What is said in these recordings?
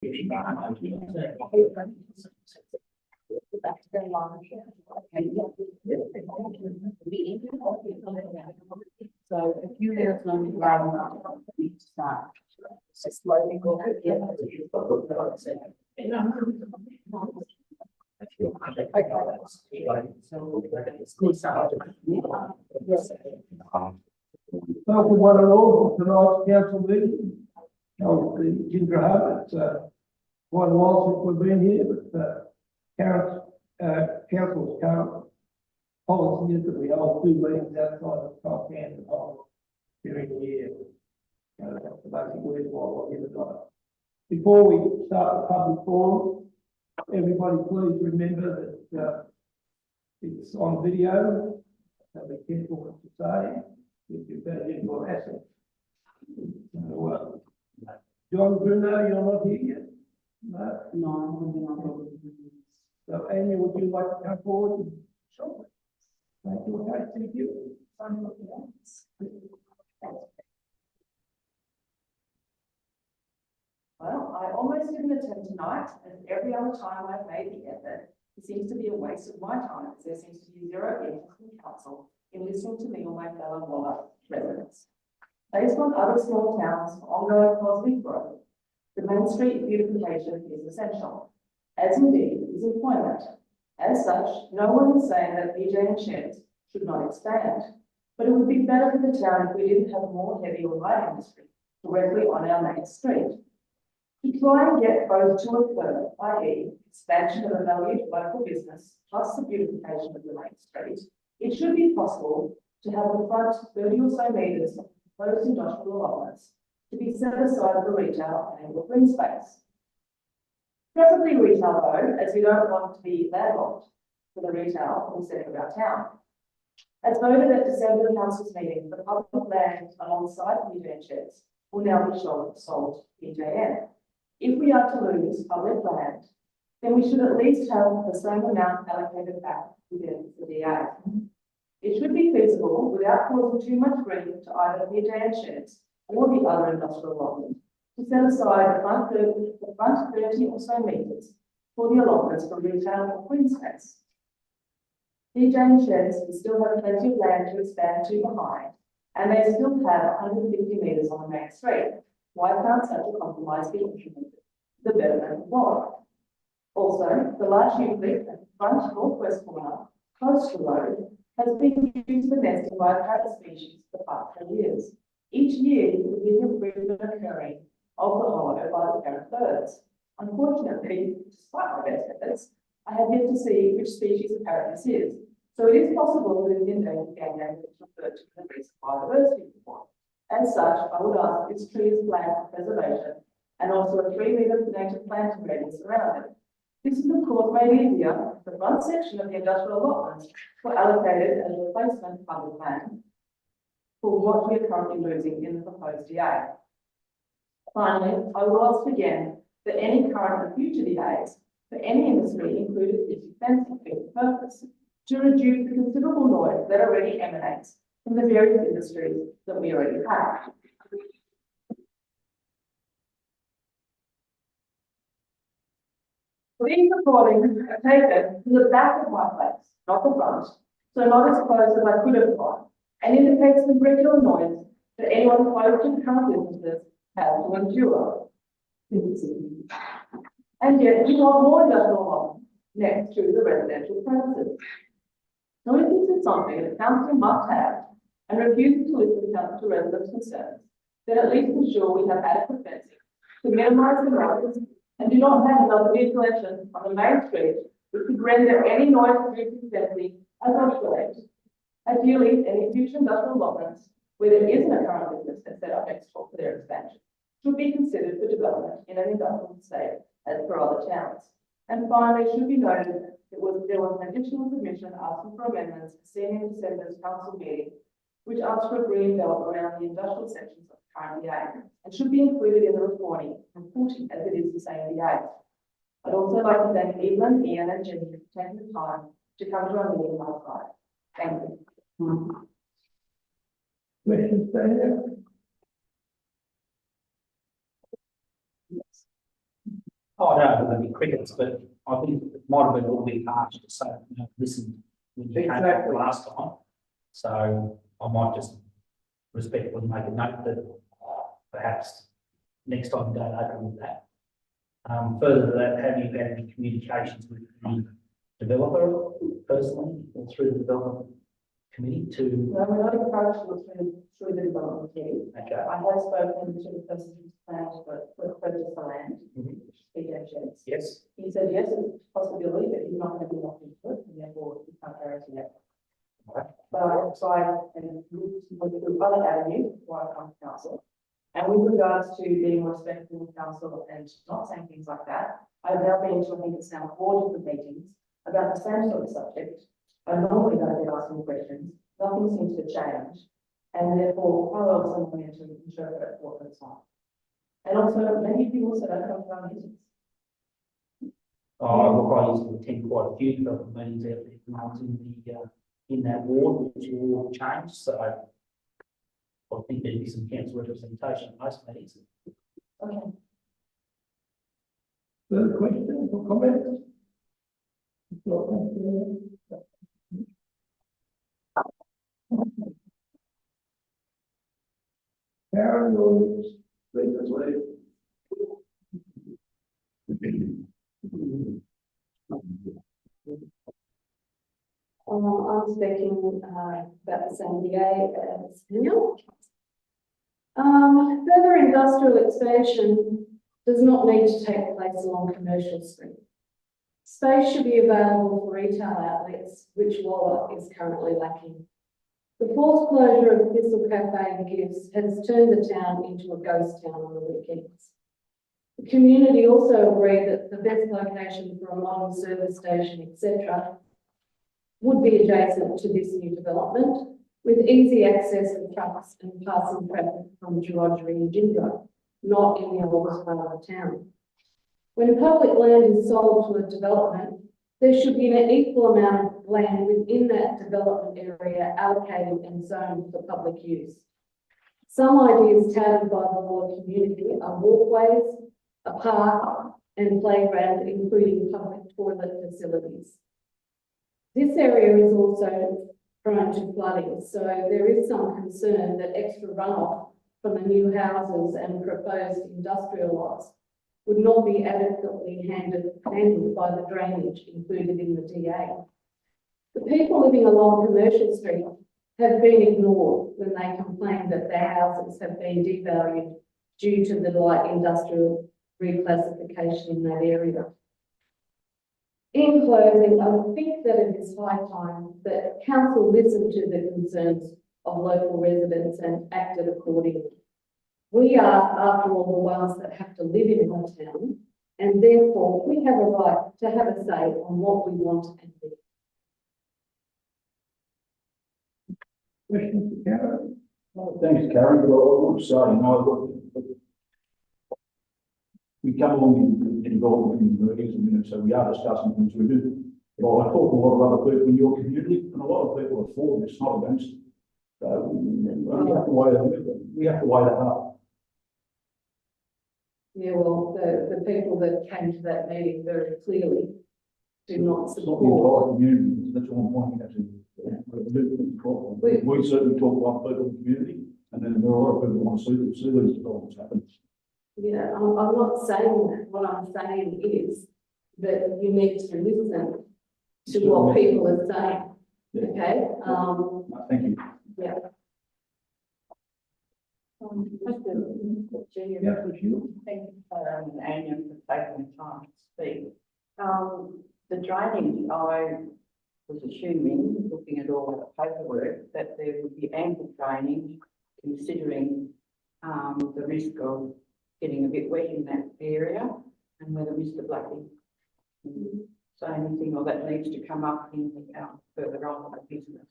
So if you let us know the ground, we need to start. Just slowly go. Welcome one and all to tonight's council meeting. The Ginger Hub. It's quite a while since we've been here, but council's current policy is that we hold 2 meetings outside of top and during the year. That's the basic reason why we're here tonight. Before we start the public forum, everybody please remember that it's on video, so be careful what you say if you've got it into an asset. So, John Bruno, you're not here yet? No? No. So, Anya, would you like to come forward? Sure. Thank you. Okay, thank you. Well, I almost didn't attend tonight, and every other time I've made the effort, it seems to be a waste of my time, as there seems to be zero interest in council in listening to me or my fellow Waller residents. Based on other small towns for ongoing positive growth, the Main Street beautification is essential, as indeed is employment. As such, no one is saying that PJ and Sheds should not expand, but it would be better for the town if we didn't have more heavy or light industry directly on our main street. To try and get both to occur, i.e. expansion of a valued local business plus the beautification of the main street, it should be possible to have the front 30 or so metres of proposed industrial allotments to be set aside for retail and for green space. Preferably retail though, as we don't want to be landlocked for the retail in the centre of our town. As voted at December Council's meeting, the public land alongside PJ Sheds will now be sold to PJN. If we are to lose public land, then we should at least have the same amount allocated back within the DA. It should be feasible without causing too much grief to either PJ Sheds or the other industrial allotment to set aside the front 30 or so metres for the allotments for retail or green space. PJ Sheds will still have plenty of land to expand to behind, and they still have 150 metres on the main street. Why can't such a compromise be implemented? The betterment of water. Also, the large nucleus at the front northwest corner, close to the road, has been used for nesting by a parrot species for the past 10 years. Each year, there is an improvement occurring of the hollow by the parent birds. Unfortunately, despite my best efforts, I have yet to see which species of parrot this is. So it is possible that the endangered game name is referred to in the recent biodiversity report. As such, I would ask that this tree is flagged for preservation and also a 3-metre native planting radius around it. This is of course made easier if the front section of the industrial allotments were allocated as replacement public land for what we are currently losing in the proposed DA. Finally, I will ask again that any current and future DAs for any industry included its fencing purpose to reduce the considerable noise that already emanates from the various industries that we already have. These recordings are taken from the back of my place, not the front, so not as close as I could have gone, and indicates the regular noise that anyone close to the current businesses has to endure. And yet we want more industrial homes next to the residential premises. So if this is something that council must have and refuses to listen to residents' concerns, then at least ensure we have adequate fencing to minimise the noise and do not have another vehicle collection on the main street which could render any noise producing fencing as obsolete. Ideally, any future industrial allotments where there isn't a current business that's set up next door for their expansion should be considered for development in an industrial estate as per other towns. And finally, it should be noted that there was an additional submission asking for amendments seen in December's council meeting, which asked for a green belt around the industrial sections of the current DA and should be included in the reporting as it is the same DA. I'd also like to thank Evelyn, Ian, and Jenny for taking the time to come to our meeting last night. Thank you. Questions, Daniel? Yes. Oh, no, there'll be crickets, but I think it might have been a little bit harsh to say, you know, listen, when you came back Exactly. last time. So I might just respectfully make a note that perhaps next time don't open with that. Further to that, have you had any communications with the developer personally or through the development committee to, No, we're not encouraged to through the development committee. okay, I have spoken to the person who's planned for purchase the land, Mhm. which is GHC. yes, He said, yes, it's a possibility, but he's not going to be locked into it, and therefore he can't guarantee it. right, But I've tried and looked through other avenues before I come to council. And with regards to being respectful of council and not saying things like that, I've now been to, I think it's now 4 different meetings about the same sort of subject. I normally don't get asking questions, nothing seems to change. And therefore, how else am I going to interpret what goes on? And also, many of you also don't come to our meetings. look, I used to attend quite a few development meetings out there when I was in that ward, which all changed, so I think there'd be some council representation in most meetings. Okay. Further questions or comments? Well, thank you. Karen, your speakers, I'm speaking about this NDA as Daniel. Further industrial expansion does not need to take place along Commercial Street. Space should be available for retail outlets, which Waller is currently lacking. The forced closure of Thistle Cafe and Gifts has turned the town into a ghost town on the weekends. The community also agreed that the best location for a modern service station, etc., would be adjacent to this new development, with easy access of trucks and passing traffic from Georgery and Gindra, not in the oldest part of the town. When public land is sold to a development, there should be an equal amount of land within that development area allocated and zoned for public use. Some ideas touted by the Waller community are walkways, a park and playground, including public toilet facilities. This area is also prone to flooding, so there is some concern that extra runoff from the new houses and proposed industrial lots would not be adequately handled by the drainage included in the DA. The people living along Commercial Street have been ignored when they complain that their houses have been devalued due to the light industrial reclassification in that area. In closing, I think that it is high time that council listened to the concerns of local residents and acted accordingly. We are, after all, the ones that have to live in our town, and therefore we have a right to have a say on what we want and need. Questions for Karen? Thanks, Karen, but I would say, you know, we come along involved in meetings and so we are discussing things we do. But I talk to a lot of other people in your community and a lot of people are for this, not against it. So we have to weigh that up. Yeah, well, the people that came to that meeting very clearly do not It's not the support. entire community, that's what I'm pointing at. We certainly talk about people in the community and then there are a lot of people who want to see these developments happen. Yeah, I'm not saying that. What I'm saying is that you need to listen to what people are saying. Yeah. Okay. Thank you. Yeah. Yeah, for sure. Thank you, Annie, for taking the time to speak. The drainage, I was assuming, looking at all the paperwork, that there would be ample drainage, considering the risk of getting a bit wet in that area, and whether Mr. Blackie can say anything or that needs to come up in further on in the business.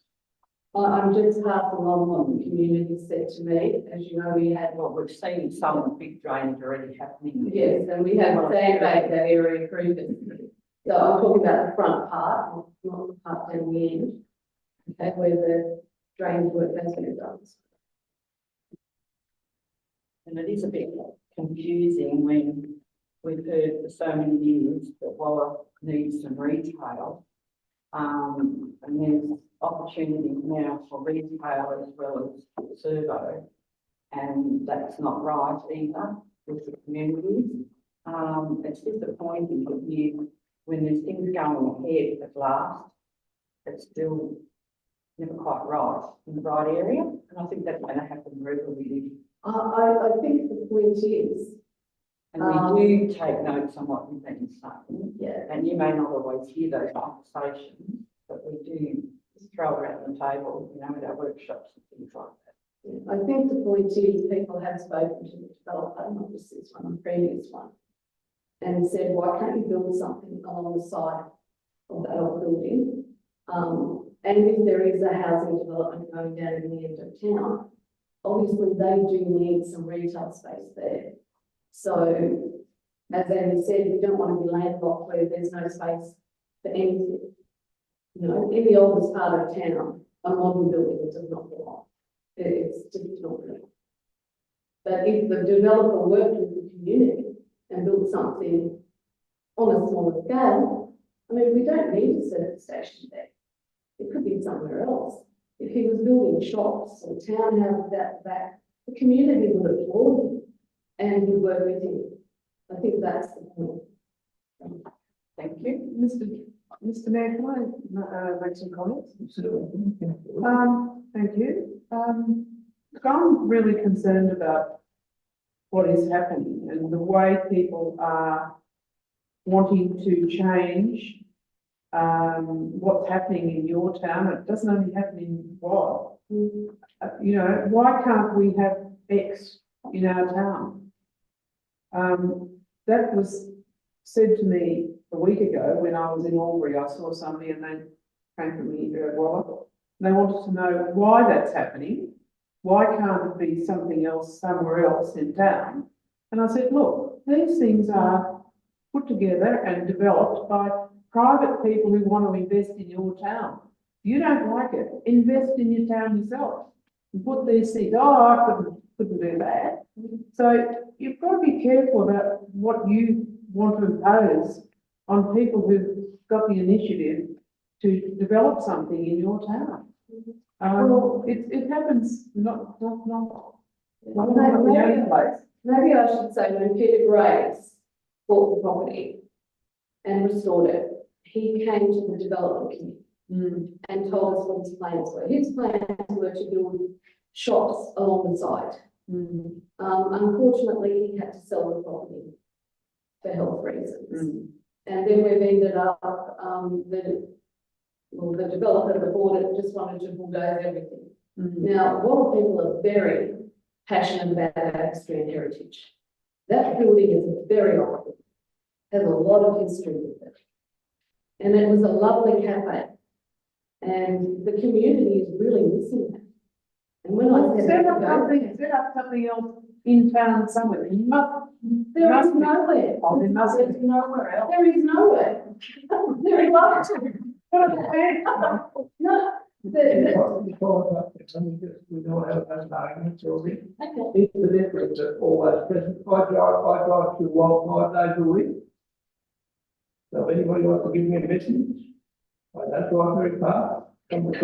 I'm just passing on what the community said to me. As you know, we had Well, we've seen some big drainage already happening. yes, and we had sandbagged that area previously. So I'm talking about the front part, not the part down the end, okay, where the drainage work has been done. And it is a bit confusing when we've heard for so many years that Walla needs some retail. And there's opportunity now for retail as well as servo. And that's not right either with the communities. It's disappointing that when there's things going ahead at last, it's still never quite right in the right area. And I think that's going to happen wherever we live. I think the point is, And we do take notes on what you've been saying. yeah, And you may not always hear those conversations, but we do just throw around the table, you know, at our workshops and things like that. I think the point is people have spoken to the developer, not just this one, the previous one, and said, why can't you build something along the side of that old building? And if there is a housing development going down in the end of town, obviously they do need some retail space there. So, as Andy said, we don't want to be landlocked where there's no space for anything. You know, in the oldest part of town, a modern building does not belong. It's just not good. But if the developer worked with the community and built something on a smaller scale, I mean, we don't need a service station there. It could be somewhere else. If he was building shops or townhouses out the back, the community would applaud him and would work with him. I think that's the point. Thank you. Mr. Mayor, can I make some comments? Thank you. Look, I'm really concerned about what is happening and the way people are wanting to change what's happening in your town. It doesn't only happen in Walla. You know, why can't we have X in our town? That was said to me a week ago when I was in Albury. I saw somebody and they came to me at Walla. They wanted to know why that's happening. Why can't it be something else somewhere else in town? And I said, look, these things are put together and developed by private people who want to invest in your town. If you don't like it, invest in your town yourself. And put these things, oh, I couldn't do that. So you've got to be careful about what you want to impose on people who've got the initiative to develop something in your town. It happens not the only place. Maybe I should say when Peter Graves bought the property and restored it, he came to the development committee and told us what his plans were. His plans were to build shops along the side. Unfortunately, he had to sell the property for health reasons. And then we've ended up, the developer that bought it just wanted to bulldoze everything. Now, a lot of people are very passionate about our history and heritage. That building is very old, has a lot of history with it. And it was a lovely cafe. And the community is really missing that. And when I said Set up something else in town somewhere. there is must be. nowhere. Oh, there must be. There's nowhere else. There is nowhere. There is nowhere. No. We don't have those arguments, Rosie. It's the difference of all those present. I drive through Walla 5 days a week. So if anybody wants to give me a message, I don't drive very fast. We're gonna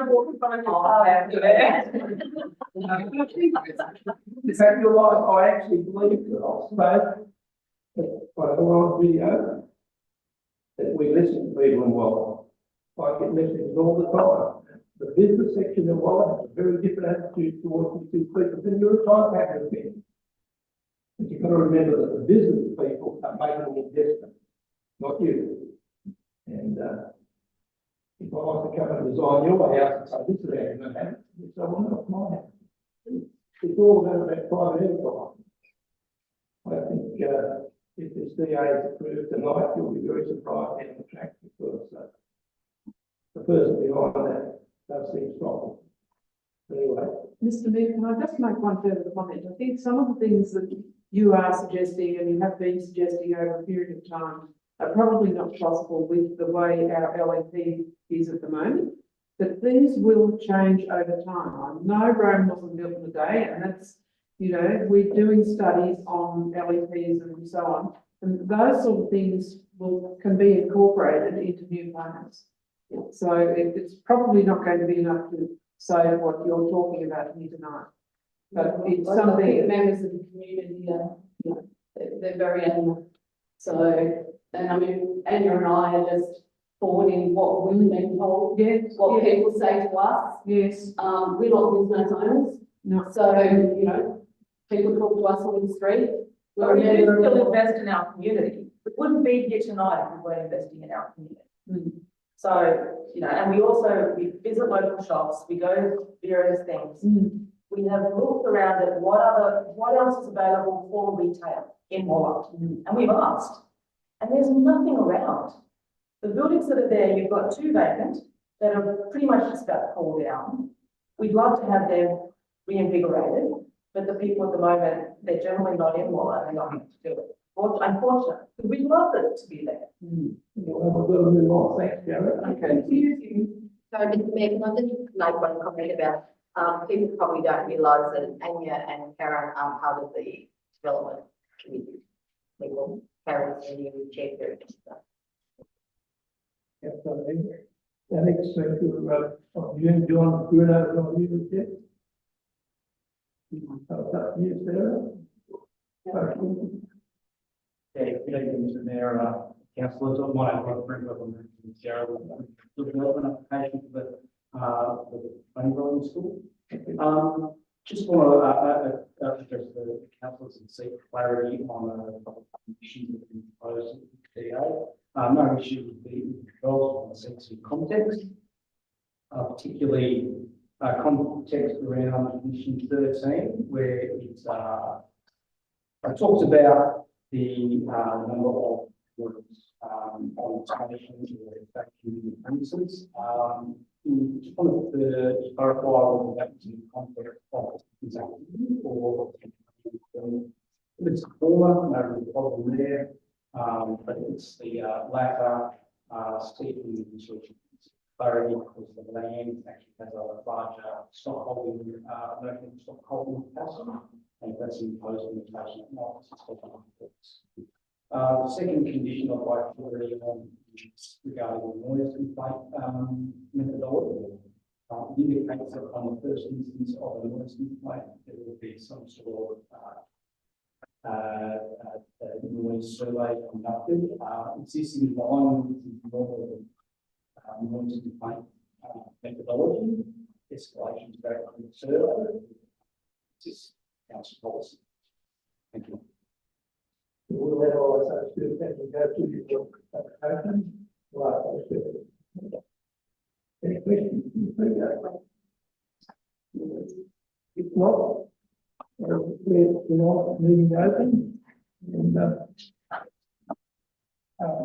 walk in front of your car after that. In fact, you're right, I actually believe that I'll spoke, but I on video, that we listen to people in Walla. I get messages all the time. The business section of Walla has a very different attitude towards these people than your time pattern has been. But you've got to remember that the business people are making an investment, not you. And if I want to come and design your house and say, this is how you're going to have it, you say, well, no, it's my house. It's all about private enterprise. I think if this DA is approved tonight, you'll be very surprised down the track because the person behind that does seem strong. Anyway. Mr. Mayor, can I just make one further comment? I think some of the things that you are suggesting and you have been suggesting over a period of time are probably not possible with the way our LEP is at the moment, but these will change over time. I know Rome wasn't built in a day, and that's You know, we're doing studies on LEPs and so on, and those sort of things can be incorporated into new plans. So it's probably not going to be enough to say what you're talking about here tonight. But it's I something. think members of the community are, you know, they're very animal. So, and I mean, Anya and I are just forwarding what we've been told, Yes, what yes, people say to us. yes, We're not business owners, no, so, you know, people talk to us on the street. But we do We're a still member of- invest in our community. We wouldn't be here tonight if we weren't investing in our community. Mm. So, you know, and we visit local shops, we go to various things. Mm. We have looked around at what else is available for retail in Wallach, Mm. and we've asked, and there's nothing around. The buildings that are there, you've got 2 vacant that are pretty much just about to fall down. We'd love to have them reinvigorated, but the people at the moment, they're generally not in Wallach and not able to do it. Unfortunately, we'd love it to be there. Mm. Well, we've got to move on. Thanks, Jared. Okay. Sorry, Mr. Mayor, can I just make one comment about, people probably don't realise that Anya and Karen are part of the development committee. People, Karen's the new chairperson. Yes, so that explains you, John Bruno, from you, yes? Yes, Sarah? Okay. Yeah, good evening, Mr. Mayor, councillors. On my own, I'm Gerald, development application for the Bunny School. Just want to address the councillors and seek clarity on a couple of conditions that have been proposed at the DA. No issue with the controls on sense and context, particularly context around condition 13, where it talks about the number of workers on stations or factory premises. Just wanted to clarify whether that was in the context of exactly or if it's a former, no real problem there, but it's the latter, seeking clarity because the land actually has a larger stock holding, local stock holding capacity, and that's imposed limitation not the second condition I'd like to really is regarding the noise complaint methodology. It indicates that on the first instance of a noise complaint, there will be some sort of noise survey conducted. Is this in line with the normal noise complaint methodology? Escalation to go on the survey. Is this council policy? Thank you. We'll let all of us do that and go through your application. Right, any questions? If not, we're meeting open and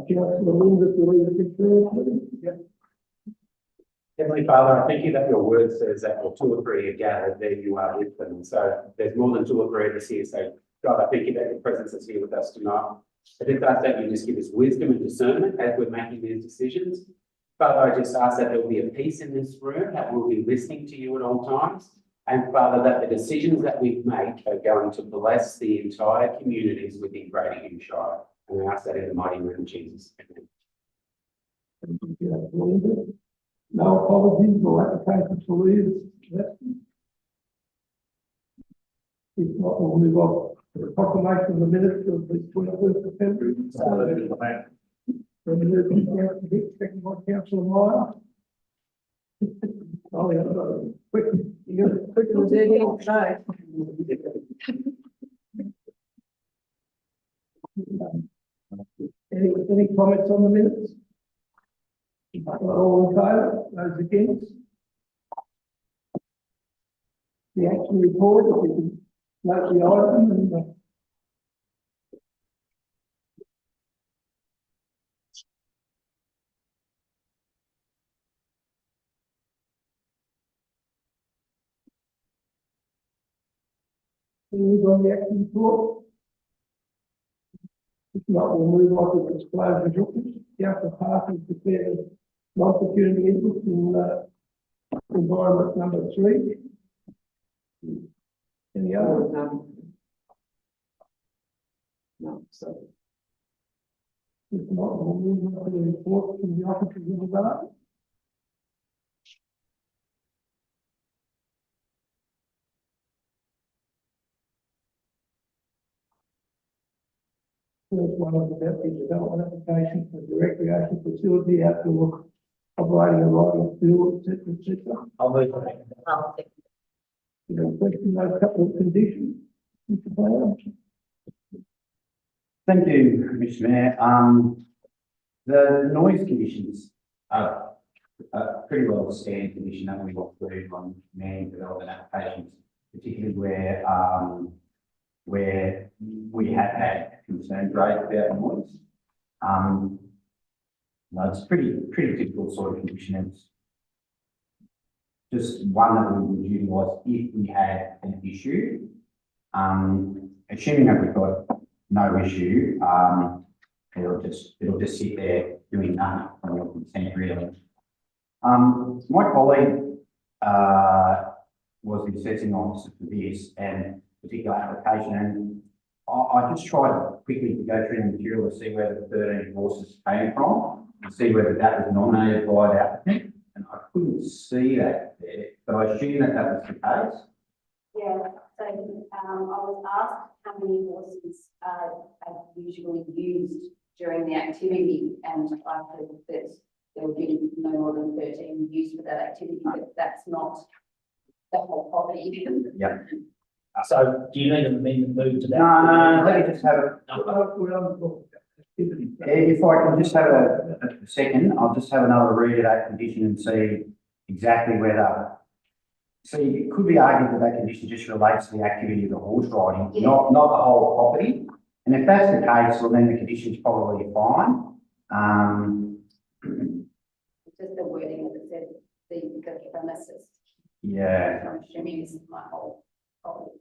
Councillor Linda, to lead the concern. Heavenly Father, I thank you that your word says that where 2 or 3 are gathered, there you are with them. So there's more than 2 or 3 of us here. So God, I thank you that your presence is here with us tonight. I just ask that you just give us wisdom and discernment as we're making these decisions. Father, I just ask that there will be a peace in this room, that we'll be listening to you at all times. And Father, that the decisions that we make are going to bless the entire communities within Greater Hume Shire. And I ask that in the mighty name of Jesus. Amen. No apologies or applications for leave. If not, we'll move on to the proclamation of the minutes of the 21st of February. Second by Councillor Meyer. Oh, yeah, quick. You're quick as a dead end today. Any comments on the minutes? All in favour, those against? The action report, if you can note the item and move on the action report. If not, we'll move on to the disclosure of interest. Council Party declared non-security interest in environment number 3. Any other? No, so. If not, we'll move on to the report from the officers of the guard. First one is about the development application for the recreation facility, outdoor operating a riding field, et cetera, et cetera. I'll move that. You know, question those couple of conditions, Mr. Brown? Thank you, Mr. Mayor. The noise conditions are pretty well the standard condition that we look through on many development applications, particularly where we have had concerns raised about noise. No, it's pretty typical sort of condition. It's just one that we would utilise if we had an issue. Assuming that we've got no issue, it'll just sit there doing nothing from your consent, really. My colleague was the assessing officer for this and particular application, and I just tried quickly to go through the material to see where the 13 horses came from, and see whether that was nominated by the applicant, and I couldn't see that there, but I assume that that was the case. Yeah, so, I was asked how many horses are usually used during the activity, and I heard that there would be no more than 13 used for that activity, but that's not the whole property. Yeah. So do you need an amendment move to that? No, let me just have a, No. if I can just have a second, I'll just have another read of that condition and see exactly whether. See, it could be argued that that condition just relates to the activity of the horse riding, Yeah. not the whole property. And if that's the case, well, then the condition's probably fine. It's just the wording that says the premises. Yeah. I'm assuming this is my whole property.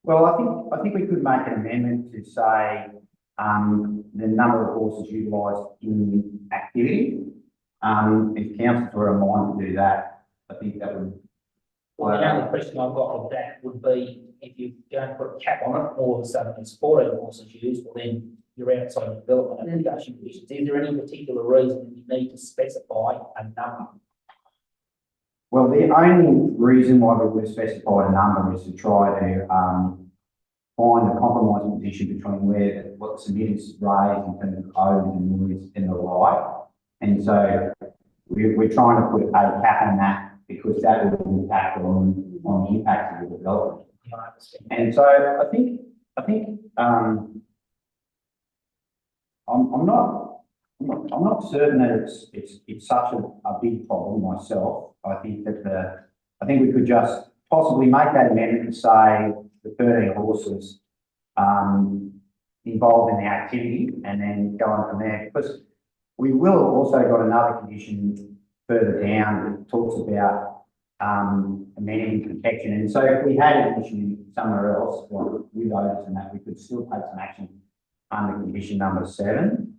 Well, I think we could make an amendment to say, the number of horses utilised in activity. If councils were in mind to do that, I think that would. Well, the only question I've got with that would be if you're going to put a cap on it, all of a sudden it's 14 horses used, well then you're outside the development application conditions. Is there any particular reason that you need to specify a number? Well, the only reason why we would have specified a number is to try to find a compromise position between what the submitters raised in terms of codes and noise and the like. And so we're trying to put a cap on that because that will impact on the impact of the development. Yeah, I understand. And so I think I'm not certain that it's such a big problem myself. I think we could just possibly make that amendment to say the 13 horses involved in the activity and then go on from there. Because we will have also got another condition further down that talks about amenity protection. And so if we had an issue somewhere else, like with those and that, we could still take some action under condition number 7.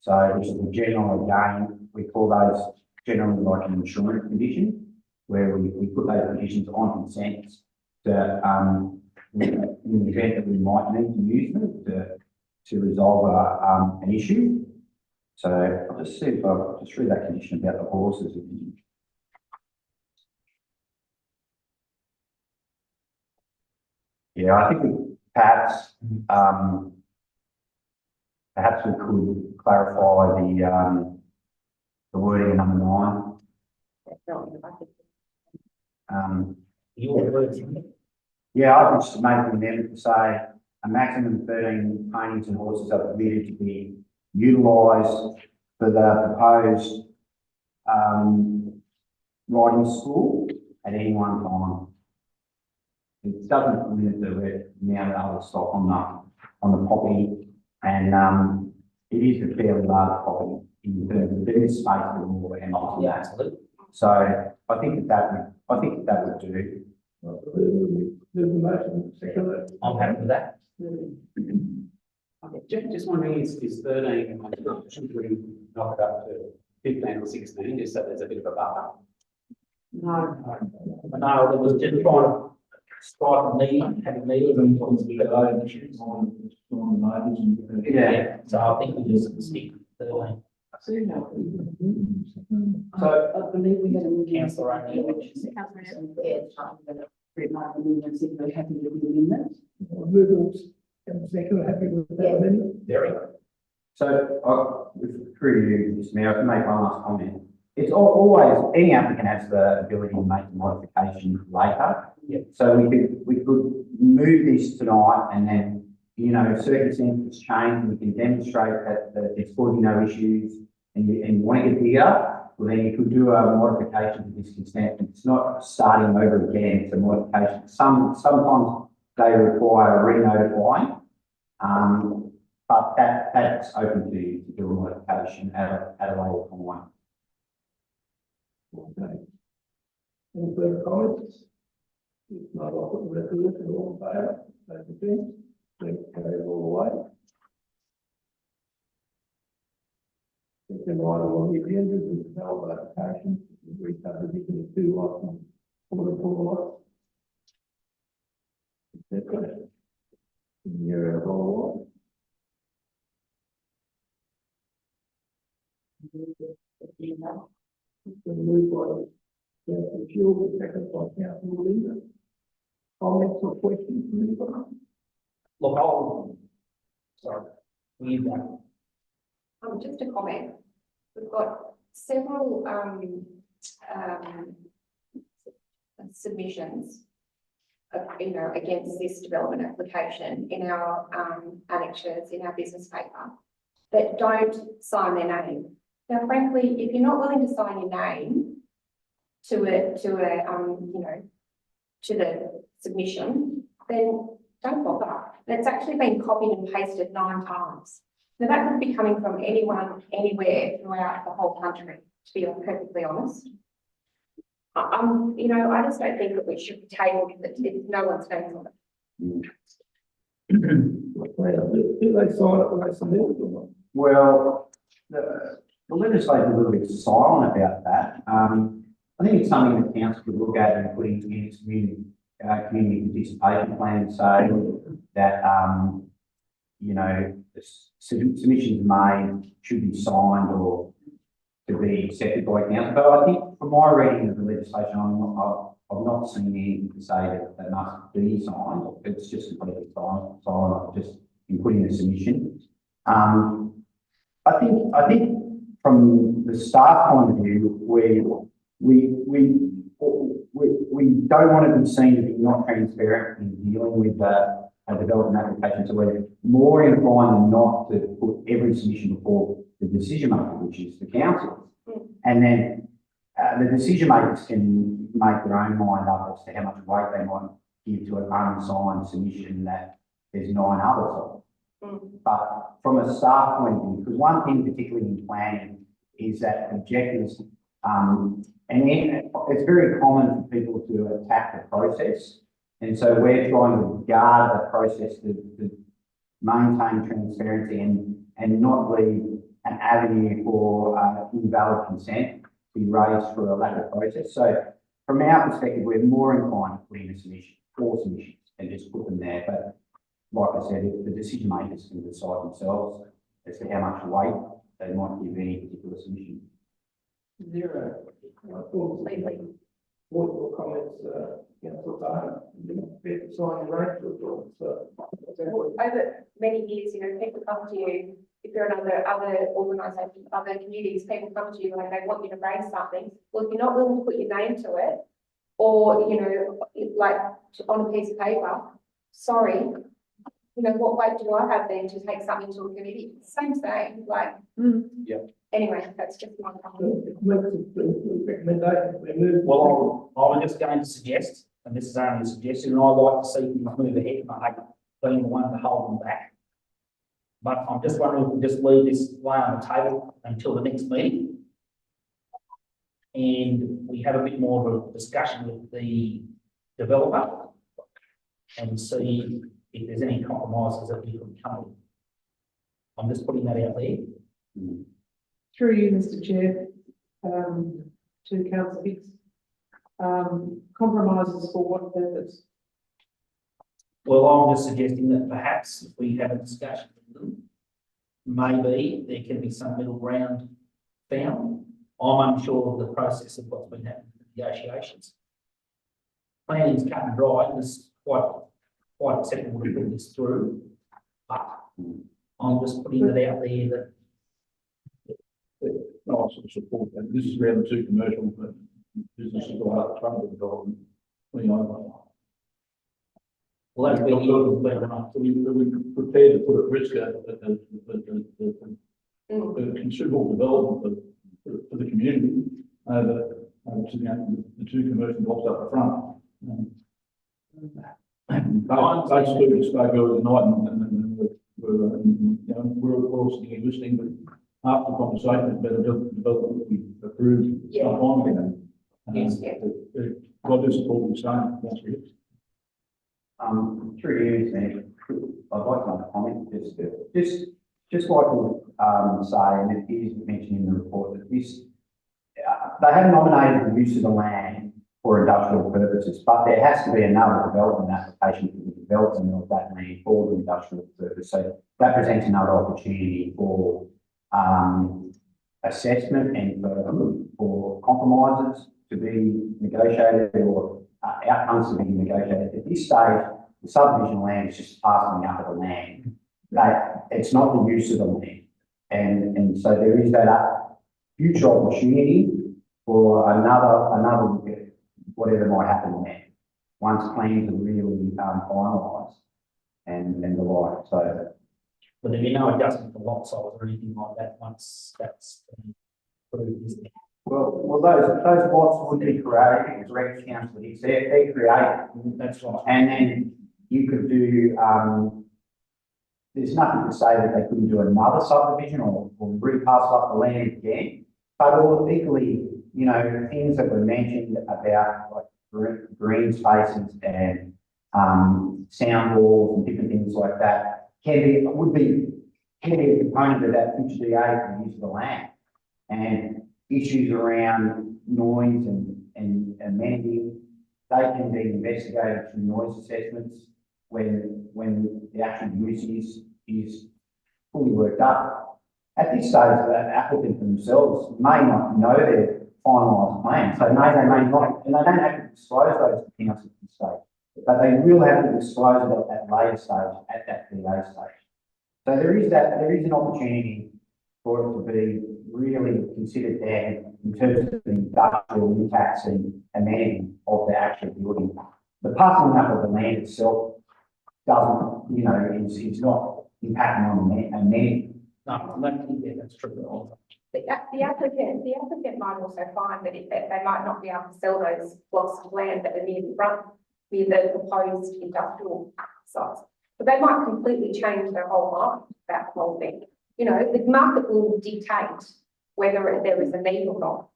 So, which is the general, again, we call those generally like an insurance condition, where we put those conditions on consent to, in the event that we might need to use them to resolve an issue. So I'll just see if I'll just read that condition about the horses. Yeah, I think we perhaps we could clarify the wording in number 9. Your words. Yeah, I would just make an amendment to say a maximum of 13 paintings and horses are permitted to be utilised for the proposed riding school at any one time. It doesn't limit the amount of other stock on the property, and it is a fairly large property in terms of there is space for more animals. Yeah, absolutely. So I think that would do. There's a motion, second. I'm happy with that. Just wondering, is 13, should we knock it up to 15 or 16, just so there's a bit of a buffer? No, No, it was just trying to strike need, having needed and On the issues on neighbours and. Yeah, so I think we just stick to 13. So, I believe we had a meeting. Councillor O'Neill, which is- Yeah, it's fine. We're happy with the amendment. Movers and second, happy with that Yes. amendment? Very. so, through you, Mr. Mayor, I can make one last comment. It's always, any applicant has the ability to make the modification later. Yep. So we could move this tonight and then, you know, if circumstances change, we can demonstrate that there's causing no issues and you want to get bigger, well, then you could do a modification to this consent. It's not starting over again, it's a modification. Sometimes they require re-notifying, but that's open to do a modification at a later point. Okay. Any further comments? If not, I'll put the resolution all in favour, those against, please carry it all the way. Second item on the agenda is the development application, re-subdivision of 2 lots and 4 lots. Etc. In the area of all lots. It's been moved by Councillor Shield, second by Councillor Linda. Comments or questions from anybody? Look, sorry, you go. Just a comment. We've got several, submissions of, you know, against this development application in our, annexures, in our business paper, that don't sign their name. Now, frankly, if you're not willing to sign your name to the submission, then don't bother. And it's actually been copied and pasted 9 times. Now, that could be coming from anyone, anywhere throughout the whole country, to be perfectly honest. I just don't think that we should be tabled if no one's name on it. Do they sign it when they submit it or not? Well, the legislature is a little bit silent about that. I think it's something that council could look at and put in its community participation plan and say that, you know, the submissions made should be signed or to be accepted by council. But I think from my reading of the legislation, I've not seen anything to say that they must be signed. It's just completely silent, just in putting the submission. I think from the staff point of view, we don't want to be seen to be not transparent in dealing with a development application. So we're more inclined than not to put every submission before the decision maker, which is the council. And then the decision makers can make their own mind up as to how much weight they might give to an unsigned submission that there's 9 others of. But from a staff point of view, because one thing particularly in planning is that objectives, and it's very common for people to attack the process. And so we're trying to guard the process to maintain transparency and not leave an avenue for invalid consent to be raised for a lack of process. So from our perspective, we're more inclined to put in a submission, 4 submissions, and just put them there. But like I said, the decision makers can decide themselves as to how much weight they might give any particular submission. 0. Completely. What your comments, Councillor Barton, you sign the rate report, so. Over many years, people come to you, if you're in other organisations, other communities, people come to you and they want you to raise something. Well, if you're not willing to put your name to it, or, on a piece of paper, sorry, what weight do I have then to take something to a committee? Same thing, Anyway, that's just my comment. Recommendation, we move. Well, I was just going to suggest, and this is only a suggestion, and I like to see things move ahead, and I hate being the one to hold them back. But I'm just wondering if we just leave this line on the table until the next meeting. And we have a bit more of a discussion with the developer and see if there's any compromises that we can come with. I'm just putting that out there. Through you, Mr. Chair, to Councillor Hicks. Compromises for what purpose? Well, I'm just suggesting that perhaps if we have a discussion with them, maybe there can be some middle ground found. I'm unsure of the process of what's been happening in the negotiations. Planning's cut and dry, and it's quite acceptable to put this through, but I'm just putting it out there that I sort of support that. This is around the two commercial businesses that are trying to develop. well, that's been So we prepared to put at risk the considerable development for the community over the two commercial blocks up the front. Both students spoke overnight and we're all sitting and listening, but after the conversation, it's better to develop what we approved some time ago. Yes. I do support what you're saying, that's it. Through you, Senator, I'd like to make a comment, just like to, say, and it is mentioned in the report, that this, they have nominated the use of the land for industrial purposes, but there has to be another development application for the development of that land for the industrial purpose. So that presents another opportunity for, assessment and for compromises to be negotiated or outcomes to be negotiated. At this stage, the subdivision land is just passing up of the land. It's not the use of the land. And so there is that future opportunity for another look at whatever might happen there once plans are really finalised and the like. So, but there'll be no adjustment for lot size or anything like that once that's approved, isn't it? well, those lots would be created, as Rex Council is, they're created. That's right. And then you could do, there's nothing to say that they couldn't do another subdivision or reparcel up the land again. But all equally, you know, things that were mentioned about like green spaces and sound walls and different things like that would be a component of that future DA for the use of the land. And issues around noise and amenity, they can be investigated through noise assessments when the actual use is fully worked up. At this stage, the applicant themselves may not know their finalised plan, so they may not, and they don't have to disclose those to council at this stage, but they will have to disclose it at later stage, at that DA stage. So there is an opportunity for it to be really considered there in terms of the industrial impacts and amenity of the actual building. The parceling up of the land itself doesn't, you know, is not impacting on the amenity. No, yeah, that's true. The applicant might also find that they might not be able to sell those blocks of land that are near the front, near the proposed industrial sites. But they might completely change their whole mind about the whole thing. You know, the market will dictate whether there is a need or not,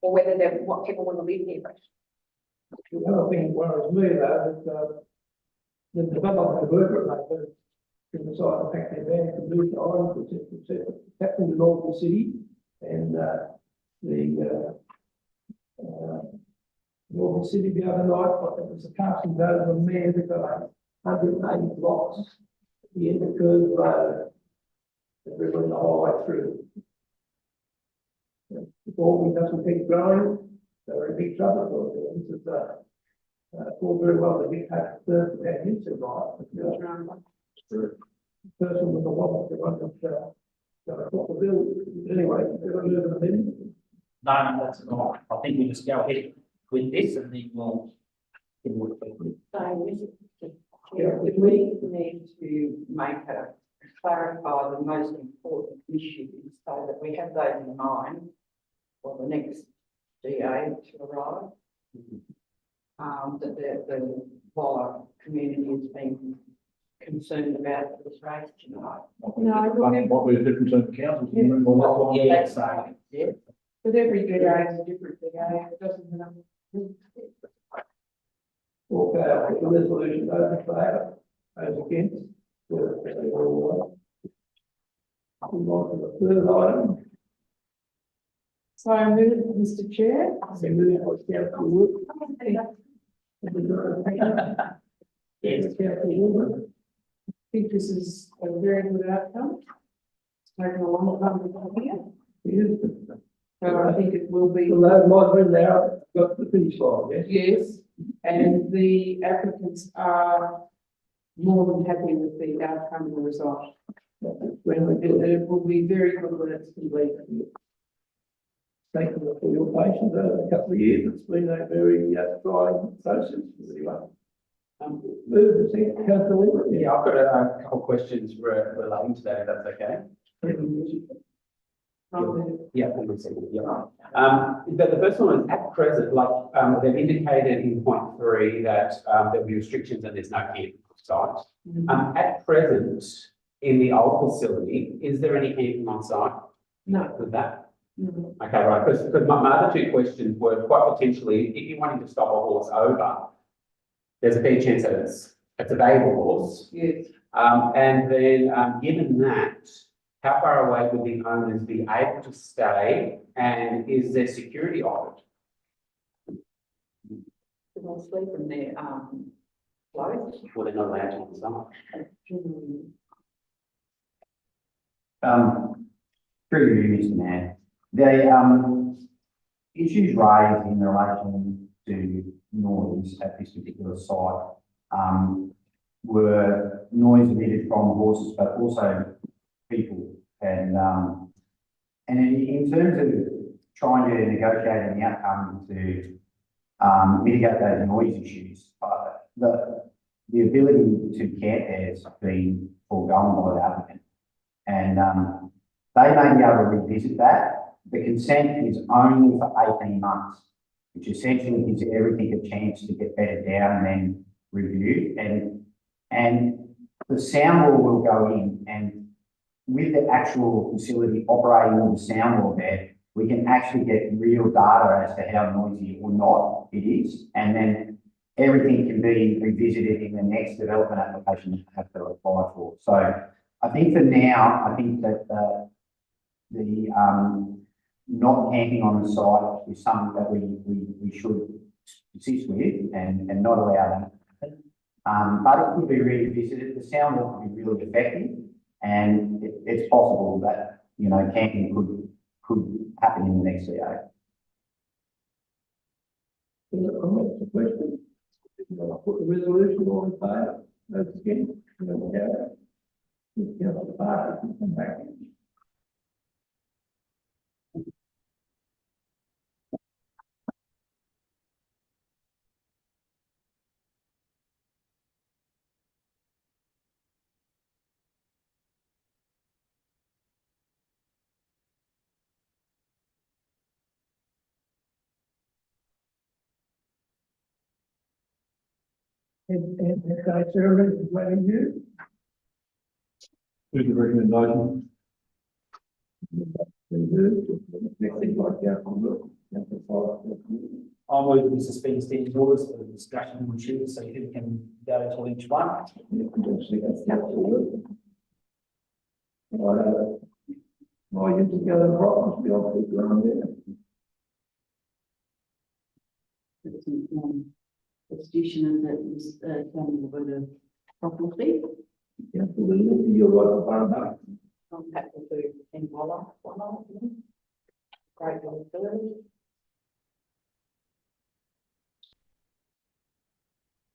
or whether what people want to live here. The other thing that worries me though is the development of worker rate can decide to pack their bags and move to Orange, etc. Happened in Northern City, and Northern City the other night, I think it was a casting vote of the mayor that got 180 blocks at the end of Curve Road, that we went the whole way through. If Albany doesn't keep growing, they're in big trouble for them. This is all very well to dictate the third of our use of right. The person with the wallet, the one that's got to put the bill. Anyway, they're going to live in a minute. No, that's not. I think we just go ahead with this and then we'll. We need to clarify the most important issues so that we have those in mind for the next DA to arrive. That the Waller community has been concerned about this race tonight. What we're different to the council. Yeah, so, Yeah. But every DA is a different DA, it doesn't matter. Okay, the resolution, those in favour, those against, they all move on to the third item. So I move, Mr. Chair. So moving on to Councillor Wood. Yes. Councillor Woodward. I think this is a very good outcome. It's taken a long time to come here, Yes. so I think it will be. The loan might be now got the finish line, yes? Yes, and the applicants are more than happy with the outcome and the result. It will be very good when it's complete. Thank you for your patience over a couple of years. It's been a very trying process for everyone. Move the second, Councillor Woodward. Yeah, I've got a couple of questions relating to that, if that's okay. Yeah, hold on a second, yeah. The first one is at present, like, they've indicated in point 3 that, there'll be restrictions and there's no camping on site. At present, in the old facility, is there any camping on site No. with that? No. Okay, right, because my other two questions were quite potentially, if you're wanting to stop a horse over, there's a fair chance that it's a valuable horse. Yes, And then, given that, how far away would the owners be able to stay, and is there security offered? They'll sleep in their, clothes. Well, they're not allowed to on site. Through you, Mr. Mayor, the issues raised in relation to noise at this particular site were noise emitted from horses, but also people. And in terms of trying to negotiate an outcome to mitigate those noise issues, the ability to camp there has been foregone by the applicant. And they may be able to revisit that. The consent is only for 18 months, which essentially gives everything a chance to get bedded down and then reviewed. And the sound wall will go in, and with the actual facility operating with the sound wall there, we can actually get real data as to how noisy or not it is. And then everything can be revisited in the next development application that we have to apply for. So I think for now, I think that the not camping on the site is something that we should persist with and not allow that to happen. But it could be revisited. The sound wall could be really effective, and it's possible that, you know, camping could happen in the next CA. Any comments or questions? I'll put the resolution on in favour. Votes against. Councillor Parker, come back. And okay, Sarah, is waiting you. Who's the recommendation? Next thing, like, Councillor I'll move to suspend standing orders for the discussion on Tuesday, so you can go to each one. I used to go to the province, we all keep around there. Constitution that was, done with a property. Councillor Williams, you're right, Barnard. I'm happy to in Walla, great village.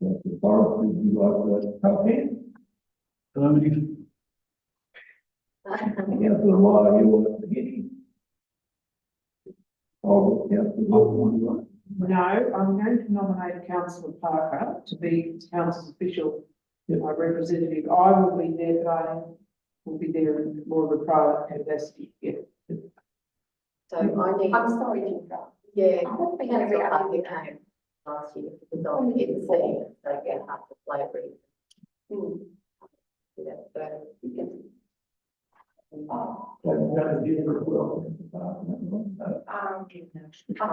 Councillor Forrest, would you like to help in? Affirmative. Councillor Lyle, you want to begin? Oh, Councillor. no, I'm going to nominate Councillor Parker to be council's official representative. I will be there, but I will be there in more of a private capacity. Yeah. So I need. I'm sorry to interrupt. Yeah, we had a real hard game last year because I was getting seen, so I get hard to play it. Yeah, so you can. I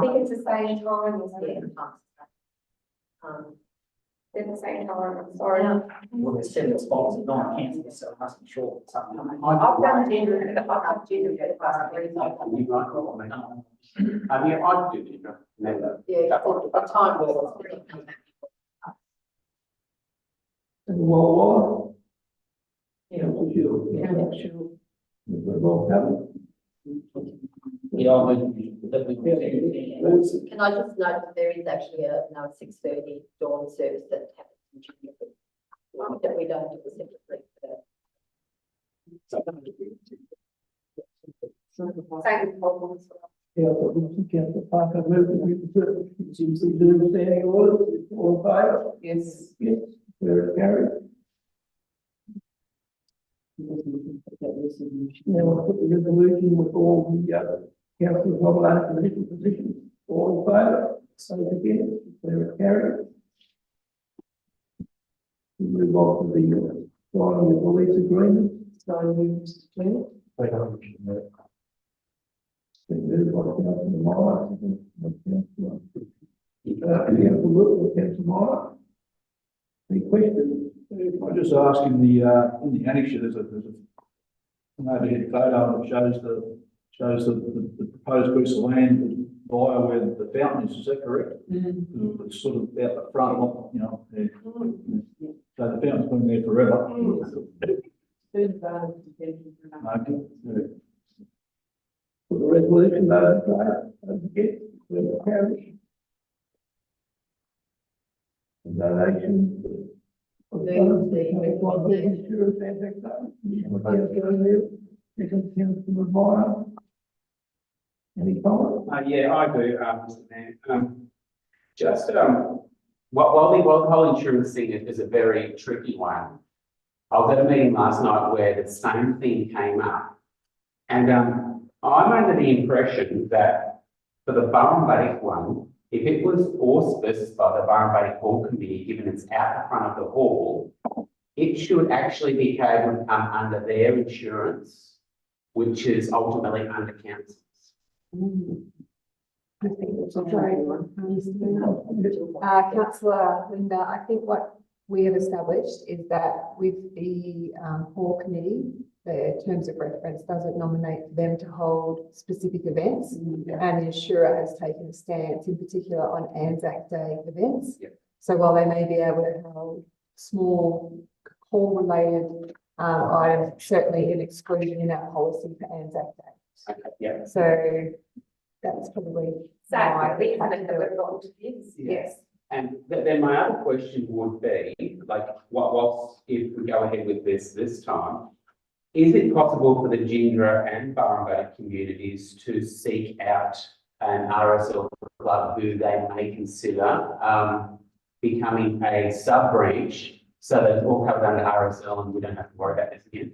think it's the same time as at the same time, I'm sorry. Well, it's 7 spots, not cancelled, so it must be short. Something. I've done gender, I've done gender for the past 3 months. You might call me. Yeah, I'd do it, never. Yeah, the time was. And Walla Walla. Yeah. For sure. Yeah, sure. We're all covered. Yeah, Can I just note that there is actually a, now 6:30 dawn service that happens in Juniper. That we don't do separately. Same with Bolton as well. Yeah, but we can get the park of movement, it seems to do standing order, all fire. Yes. Yes, very carried. Now we'll put the resolution with all the, councillors nominated for different positions, all in favour, so again, very carried. We move on to the, signing of the lease agreement, so Mr. Chair. Been moved by Councillor Meyer, second by Councillor. Councillor Wood, Councillor Meyer. Any questions? I just ask in the annexure, there's an overhead photo that shows the proposed piece of land via where the fountain is that correct? It's sort of out the front, you know, there. So the fountain's been there forever. Okay. For the resolution, those in favour, those against, very carried. Donation. Move the Insurance and taxation. Second, Councillor Meyer. Any comment? Yeah, I do, Mr. Mayor. Just, while the whole insurance thing is a very tricky one, I was at a meeting last night where the same thing came up. And, I'm under the impression that for the Burrumbuttock one, if it was auspiced by the Burrumbuttock Hall Committee, given it's out the front of the hall, it should actually be able to come under their insurance, which is ultimately under council's. I think it's a very one. Councillor Linda, I think what we have established is that with the hall committee, the terms of reference doesn't nominate them to hold specific events, and the insurer has taken a stance in particular on Anzac Day events. So while they may be able to hold small hall-related items, certainly an exclusion in our policy for Anzac Day. Okay, yeah. So that's probably why we we have to haven't do it. got to this. Yes. And then my other question would be, like, whilst if we go ahead with this time, is it possible for the Gindra and Burrumbuttock communities to seek out an RSL club who they may consider becoming a sub-branch so that it's all covered under RSL and we don't have to worry about this again?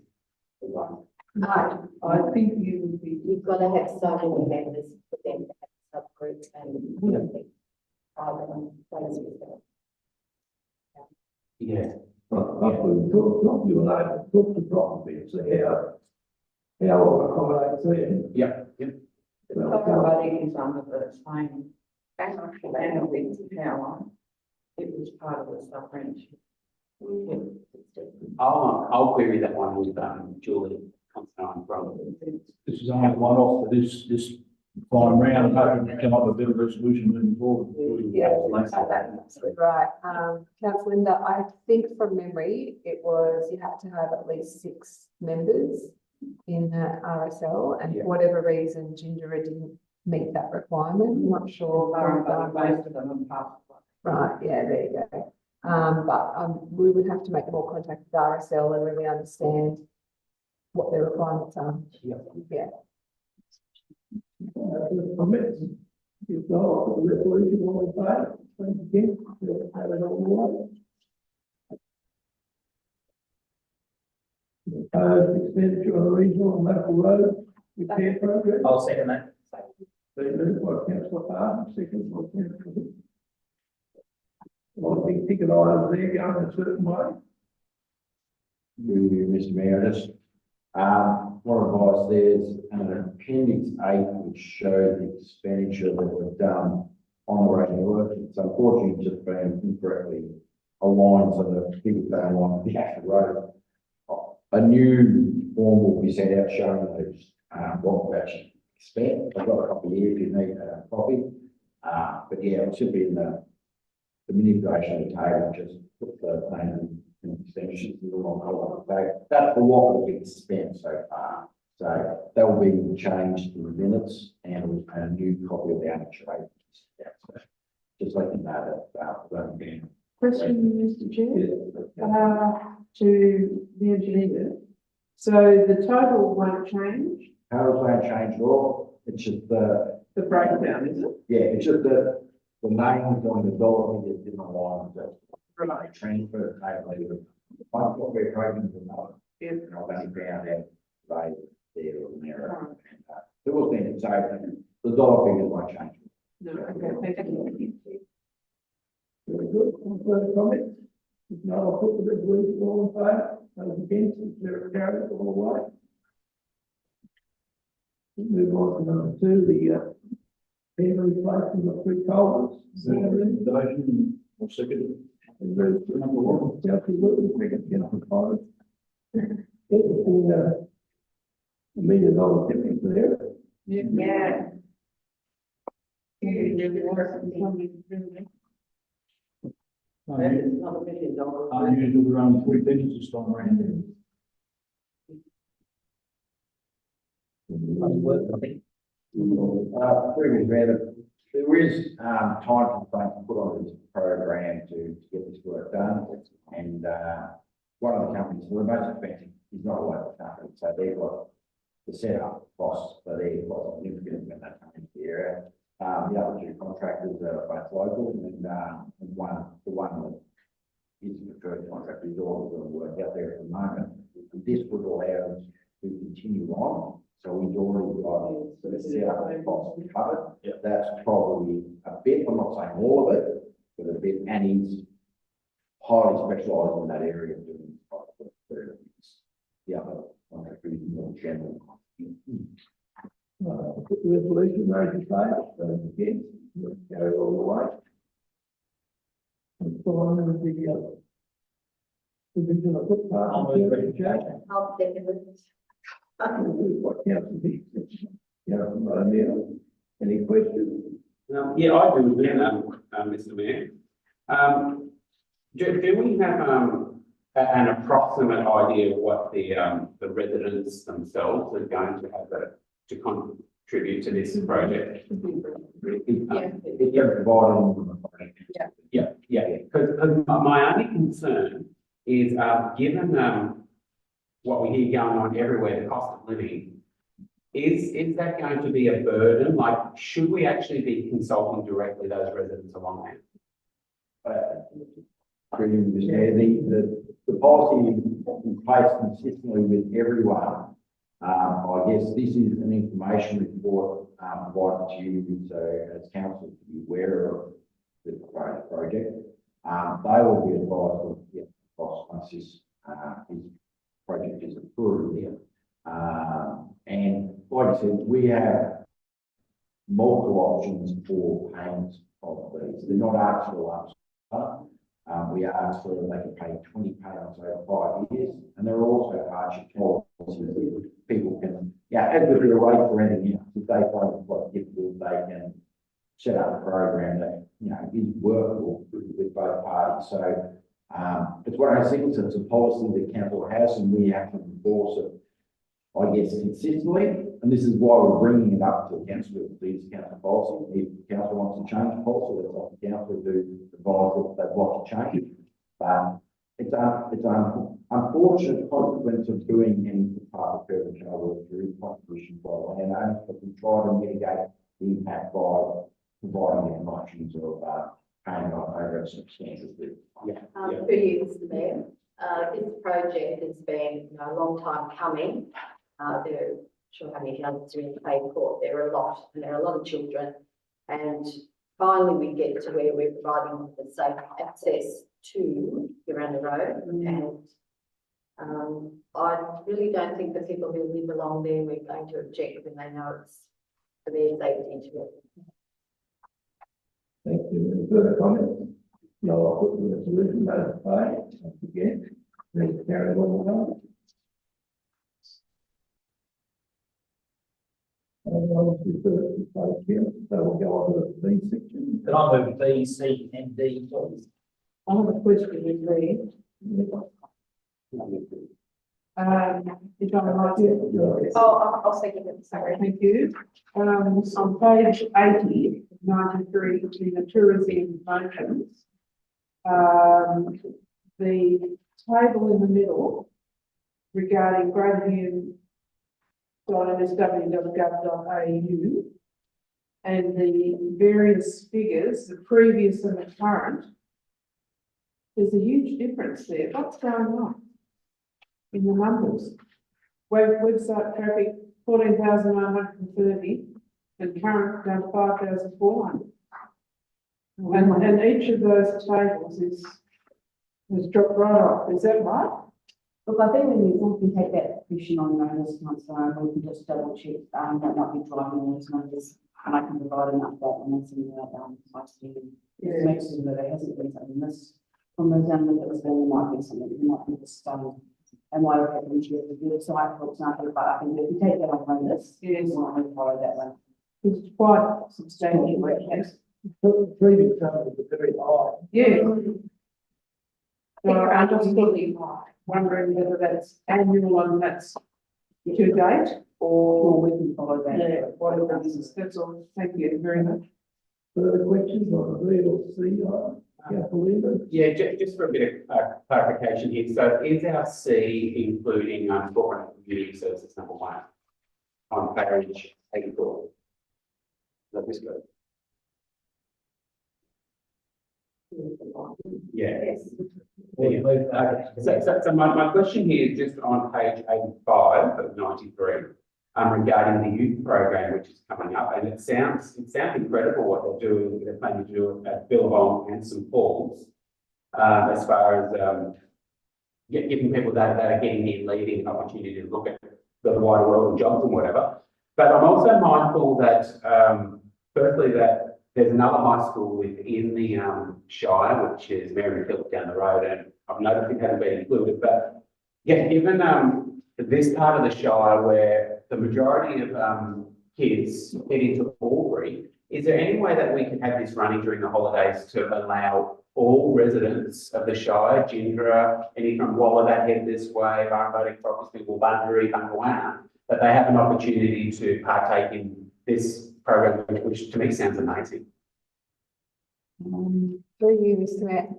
No, I think you would be. you've got to have so many members for them to have a subgroup and. Yeah. We'll talk, you and I, talk to property and see how we'll accommodate them. Yeah, yeah. Burrumbuttock is under the same banner with power. It was part of the sub-branch. I'll query that one with Julie Constantine from. This is only one off for this time round, hoping to come up with a better resolution moving forward. Right, Councillor Linda, I think from memory, it was, you had to have at least 6 members in the RSL, and for whatever reason, Gindera didn't meet that requirement, I'm not sure. Most of them are passed. Right, yeah, there you go. But we would have to make more contact with RSL and really understand what their requirements are. Yeah. Comments? You've got the resolution all in favour, thank you, we'll have it all right. Proposed expenditure on the regional and local road repair program. I'll second that. Been moved by councillor Farmer, second by councillor. A lot of big ticket items there going a certain way. Mr. Mayor, just, one advice, there's an appendix 8 which shows the expenditure that was done on the road network. It's unfortunately just been incorrectly aligned so that people don't align with the actual road. A new form will be sent out showing those, what we actually spent. I've got a copy here if you need a copy. But yeah, it should be in the manipulation of the table, just put the name extensions, a little on that's the what we've spent so far. So that will be changed in the minutes and a new copy of the amateur rate. So just let you know that, Question, Mr. Chair, to the engineer. So the total won't change, how does that change at all? It's just the, breakdown, is it? yeah, it's just the names on the dollar figures different lines that Right. transfer table. Like what we're quoting from another. Yeah. And I've only found out they, there or there. It will think it's open, the dollar figures won't change. No, okay, thank you. Very good. Any further comments? If not, I'll put the resolution all in favour. Those against, there are carried all the way. Move on to number two, the payment replacement of three culverts. Recommendation, or second, Number one, Councillor Whitman, second, Councillor Collins. $1 million difference there. Yeah. It's not $1 million. unusual, around 3 pennies this time around. I think. Very good, there is, time constraints put on this program to get this work done. And, one of the companies, the most expensive is not a local company, so they've got the setup costs, so they're quite significant when they come into the area. The other two contractors are both local and the one that is the preferred contractor is all going to work out there at the moment. This would allow us to continue on. So we've already got the setup costs covered. Yep. That's probably a bit, I'm not saying all of it, but a bit, and he's highly specialised in that area of doing the other contractor is more general. Put the resolution, those in favour, those against, carried all the way. And so on with the, provision of footpath. I'll move it. I'll second it. What council needs, Councillor O'Neill, any questions? Yeah, I do again, Mr. Mayor. Do we have, an approximate idea of what the residents themselves are going to have to contribute to this project? It's providing. Yeah, because my only concern is, given, what we hear going on everywhere, the cost of living, is that going to be a burden? Like, should we actually be consulting directly those residents along there? The policy in place consistently with everyone. I guess this is an information report, provided to you, so as council to be aware of the proposed project. They will be advised of the cost once this project is approved. And like I said, we have multiple options for payment of these. They're not asked for lump. We asked for they can pay 20 payments over 5 years, and there are also hardship policies that people can, as with the rate for anything else, if they find it quite difficult, they can set up a program that is workable with both parties. So it's one of those things. It's a policy that council has, and we have to enforce it, I guess, consistently. And this is why we're bringing it up to council with these council policy. If council wants to change the policy, that's up to council to advise if they'd like to change it. It's an unfortunate consequence of doing any part of the work through contribution by landowners, but we try to mitigate the impact by providing them options of paying off over a substantial period. For you, Mr. Mayor, this project has been a long time coming. There, sure how many houses are in paid for. There are a lot, and there are a lot of children. And finally, we get to where we're providing the safe access to around the road. And I really don't think the people who live along there, we're going to object when they know it's for their safety to it. Thank you. Any further comments? No, I'll put the resolution, those in favour, those against, those carried all the way. So we'll go on to the B section. Can I move B, C, and D, please? I have a question with me. If I'm right, yeah. Oh, I'll second it, sorry. Thank you. On page 80, 93, in the tourism motions, the table in the middle regarding greaterhune.nsw.gov.au and the various figures, the previous and the current, there's a huge difference there. What's going on in the numbers? Website traffic 14,930 and current down to 5,400. And each of those tables has dropped right off. Is that right? Look, I think we can take that question on notice, Councillor, and we can just double check, that might be driving those numbers, and I can provide an update on this in the, my student. To make sure that there hasn't been something missed from those numbers that was there, might be something that might be just, and why we have to ensure the good side, for example, but I think if we take that on notice, we might follow that one. It's quite Substantial work, yes. The previous numbers are very high. Yeah. So They're I'm just really high. wondering whether that's annual and that's to date Or we can follow that. yeah, whatever it is. That's all. Thank you very much. Further questions on the B or C? Councillor Leader? Yeah, just for a bit of clarification here. So is our C including corporate community services number 1 on page 84? Let this go. Yeah. Yes. So my question here is just on page 85 of 93, regarding the youth program, which is coming up, and it sounds incredible what they're doing. They're planning to do at Billabong and St Paul's, as far as giving people that are getting here, leaving, an opportunity to look at the wider world of jobs and whatever. But I'm also mindful that, firstly, that there's another high school within the Shire, which is Mary Phillips down the road, and I've noticed it hasn't been included. But yeah, given this part of the Shire where the majority of kids head into Albury, is there any way that we can have this running during the holidays to allow all residents of the Shire, Gindra, any from Waller that head this way, Barnbody, Crockersby, Wulbundary, Bungawana, that they have an opportunity to partake in this program, which to me sounds amazing. Through you, Mr. Mayor,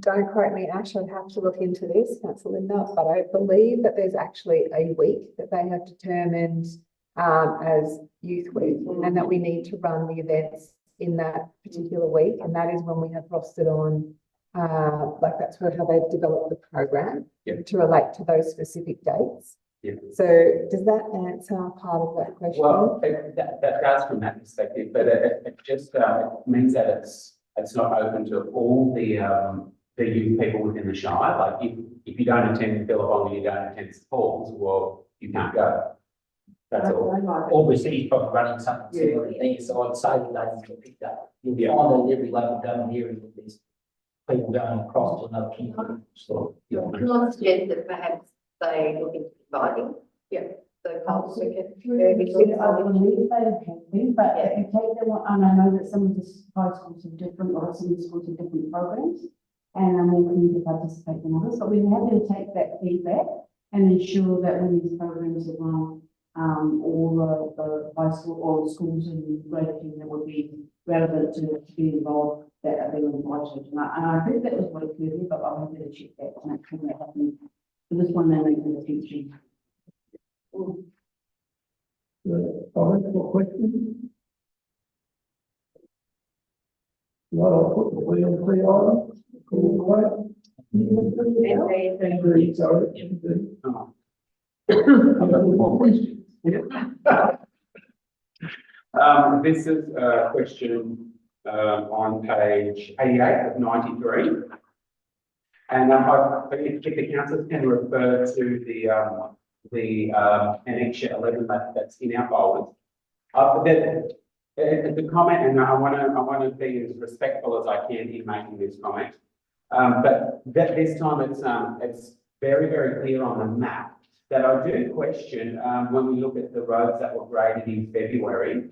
don't quote me, Ash, I'd have to look into this, Councillor Linda, but I believe that there's actually a week that they have determined as Youth Week, and that we need to run the events in that particular week, and that is when we have rostered on, like that's how they've developed the program to relate to those specific dates. Yeah. So does that answer part of that question? Well, that does from that perspective, but it just means that it's not open to all the youth people within the Shire. Like if you don't attend Billabong and you don't attend St Paul's, well, you can't go. That's all. Albury City's probably running something similar there, so I'd say the dates get picked up. You'll find that every local government area that there's people going across to another community. So, Can I suggest that perhaps they look into providing? The council can. I believe they have been, but if you take them, and I know that some of the high schools have different, or some of the schools have different programs, and are more keen to participate than others, but we're happy to take that feedback and ensure that when these programs are run, all the high school or schools in Greater King that would be relevant to be involved, that are being invited. And I think that was what occurred here, but I wanted to check that and make sure that happened for this one and in the future. Comments or questions? Well, I'll put the wheel on the item. Call the way. Agreed, sorry. More questions. This is a question on page 88 of 93. And if the councillors can refer to the annexure 11 that's in our folders. The comment, and I want to be as respectful as I can in making this comment. But this time it's very, very clear on the map that I do question when we look at the roads that were graded in February.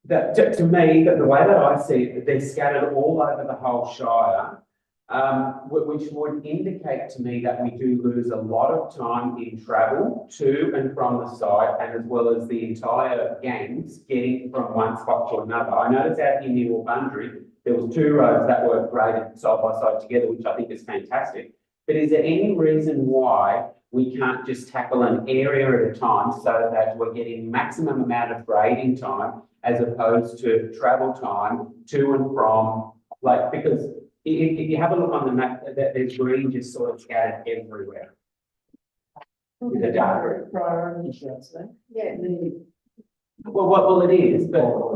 that, to me, that the way that I see it, they're scattered all over the whole Shire. Which would indicate to me that we do lose a lot of time in travel to and from the site, and as well as the entire gangs getting from one spot to another. I noticed out here near Wurundjeri, there was 2 roads that were graded side by side together, which I think is fantastic. But is there any reason why we can't just tackle an area at a time so that we're getting maximum amount of grading time as opposed to travel time to and from, like, because if you have a look on the map, there's green just sort of scattered everywhere. The data. Priorities, that's it. Yeah. Well, it is, but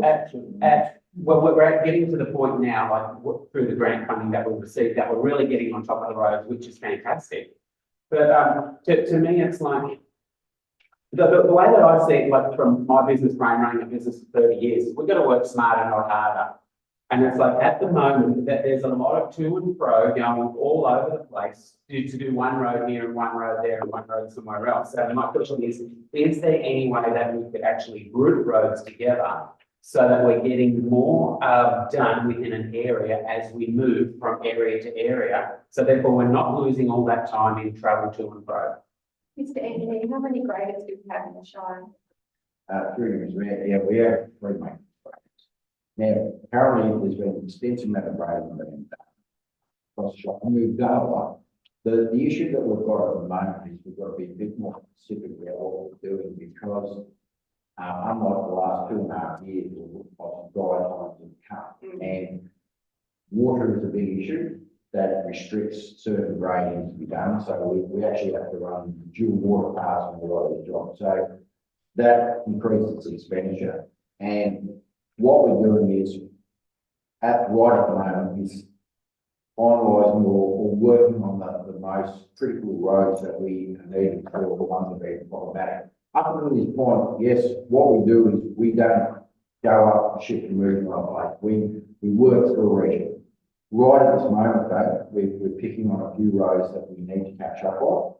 we're getting to the point now, like through the grant funding that we've received, that we're really getting on top of the roads, which is fantastic. But to me, it's like the way that I see it, like from my business brain, running a business for 30 years, we've got to work smarter, not harder. And it's like at the moment that there's a lot of to and fro going all over the place to do one road here and one road there and one road somewhere else. So my question is there any way that we could actually group roads together so that we're getting more done within an area as we move from area to area? So therefore we're not losing all that time in travel to and fro. Mr. Engineer, how many graders do we have in the Shire? 3 years, yeah, we have 3 main. Now, currently, there's been an extensive amount of grading being done across the shop, and we've done a lot. The issue that we've got at the moment is we've got to be a bit more specific about what we're doing, because unlike the last 2.5 years, we've got dry times have come, and water is a big issue that restricts certain grading to be done. So we actually have to run dual water paths on a lot of the jobs. So that increases expenditure. And what we're doing is, right at the moment, is finalising or working on the most critical roads that we need for the ones that are problematic. Up until this point, yes, what we do is we don't go up and shift and move on a place. We work through a region. Right at this moment, though, we're picking on a few roads that we need to catch up on,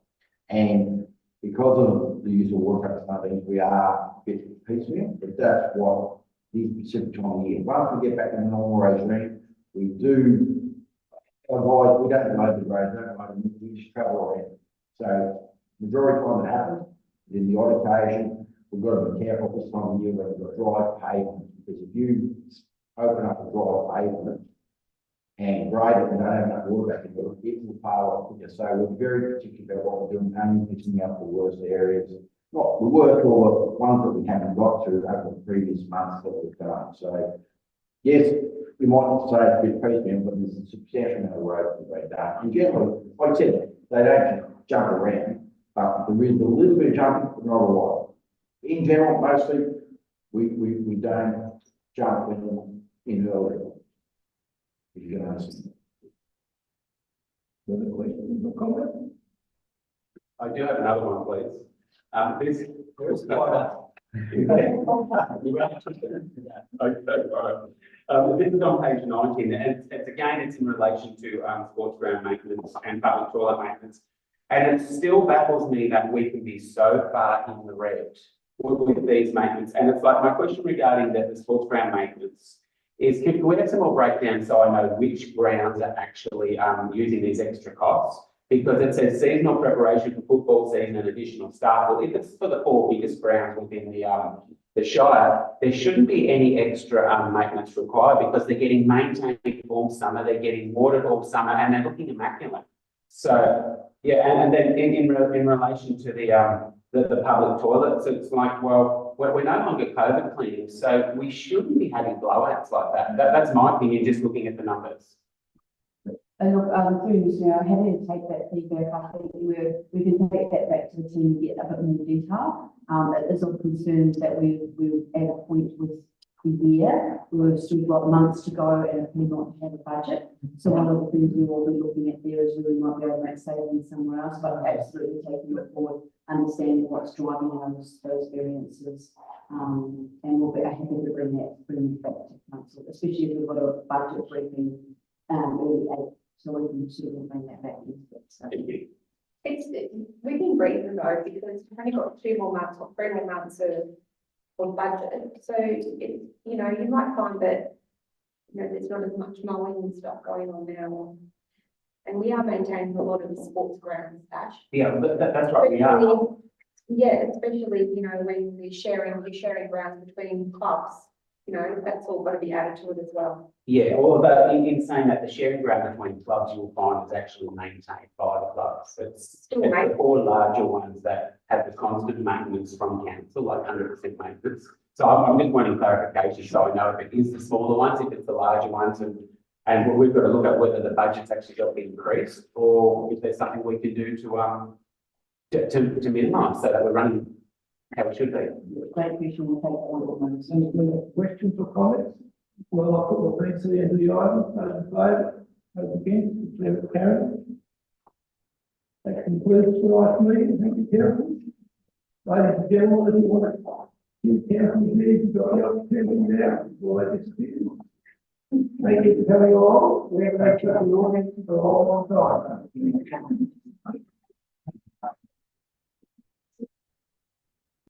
and because of the use of water trucks and other things, we are a bit piecemeal, but that's what these specific time of year. Once we get back in the normal regime, we do, otherwise we don't load the roads, we just travel around. So majority of the time it happens, in the odd occasion, we've got to be careful this time of year when we've got dry pavement, because if you open up a dry pavement and grade it and don't have enough water back in it, it will pile off quicker. So we're very particular about what we're doing, only picking out the worst areas. Well, we work all the ones that we haven't got to over the previous months that we've done. So, yes, we might not say it's a bit piecemeal, but there's a substantial amount of roads that we've done. And generally, like I said, they don't jump around, but there is a little bit of jumping, but not a lot. In general, mostly, we don't jump in early. If you can understand. Another question or comment? I do have another one, please. This is on page 19, and it's again, it's in relation to sports ground maintenance and public toilet maintenance. And it still baffles me that we can be so far in the red with these maintenance. And it's like, my question regarding the sports ground maintenance is, can we have some more breakdown so I know which grounds are actually using these extra costs? Because it says seasonal preparation for football season and additional staff. Well, if it's for the 4 biggest grounds within the Shire, there shouldn't be any extra maintenance required, because they're getting maintained all summer, they're getting watered all summer, and they're looking immaculate. So yeah, and then in relation to the public toilets, it's like, well, we're no longer COVID cleaning, so we shouldn't be having blowouts like that. That's my opinion, just looking at the numbers. And look, through this now, happy to take that feedback. I think we can take that back to the team and get a bit more detail. It is of concern that we're at a point with the year, we've still got months to go and we're not have a budget. So one of the things we will be looking at there is where we might be able to make savings somewhere else, but absolutely taking it forward, understanding what's driving those variances. And we'll be happy to bring that back to council, especially if we've got a budget briefing early April. So we can sort of bring that back into it. So. We can breathe though, because we've only got 2 more months or 3 more months of or budget. So it, you know, you might find that, you know, there's not as much mowing and stuff going on now. And we are maintaining a lot of the sports grounds, Ash. Yeah, but that's right, we are. Especially- Yeah, especially, you know, when you're sharing grounds between clubs, you know, that's all got to be added to it as well. Yeah, although in saying that, the sharing ground between clubs you'll find is actually maintained by the clubs. It's Still the maintained. 4 larger ones that have the constant maintenance from council, like 100% maintenance. So I'm just wanting clarification, so I know if it is the smaller ones, if it's the larger ones, and we've got to look at whether the budget's actually got to be increased, or if there's something we can do to minimise so that we're running how it should be. Great Commission will take all of those. Any further questions or comments? Well, I'll put the things to the end of the item, those in favour, those against, declare it carried. That concludes tonight's meeting, thank you, Council. Ladies and gentlemen, if you want to give council meetings, you've got the opportunity now, before they disappear. Thank you for coming along, we haven't actually been on for a long time.